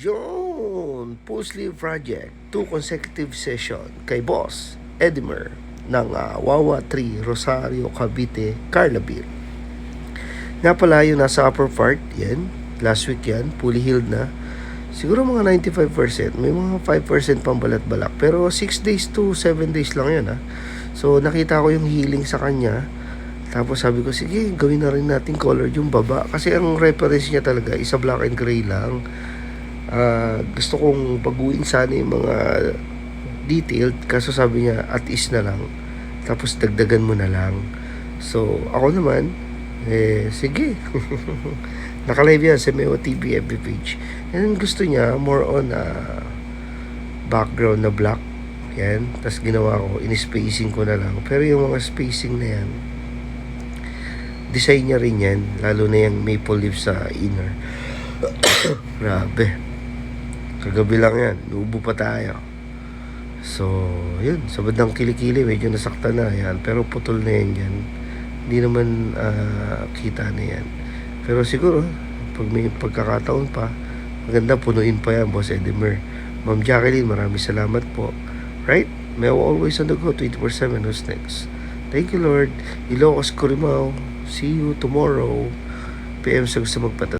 Yun, Full Sleeve Project, 2 consecutive session kay Boss Edimer ng Wawa 3, Rosario, Cavite, Carlabir. Nga pala yung nasa upper part, yan, last week yan, fully healed na. Siguro mga 95%, may mga 5% pang balat-balak. Pero 6 days to 7 days lang yan. So nakita ko yung healing sa kanya. Tapos sabi ko, sige, gawin na rin natin colored yung baba. Kasi ang reference niya talaga, isa black and gray lang. Gusto kong baguhin sana yung mga detailed. Kaso sabi niya, at is na lang. Tapos dagdagan mo na lang. So ako naman, sige. Naka-live yan sa Meo TV FB page. And gusto niya more on background na black. Yan. Tapos ginawa ko, in-spacing ko na lang. Pero yung mga spacing na yan, design niya rin yan. Lalo na yung maple leaf sa inner. Grabe. Kagabi lang yan. Nuubo pa tayo. So, yun. Sa bandang kilikili, medyo nasaktan na yan. Pero putol na yan yan. Hindi naman kita na yan. Pero siguro, pag may pagkakataon pa, maganda punuin pa yan, Boss Edimer. Ma'am Jacqueline, maraming salamat po. Right? May always on the go, 24/7. Who's next? Thank you, Lord. Ilocos Corimao. See you tomorrow. PM sa gusto magpatapos.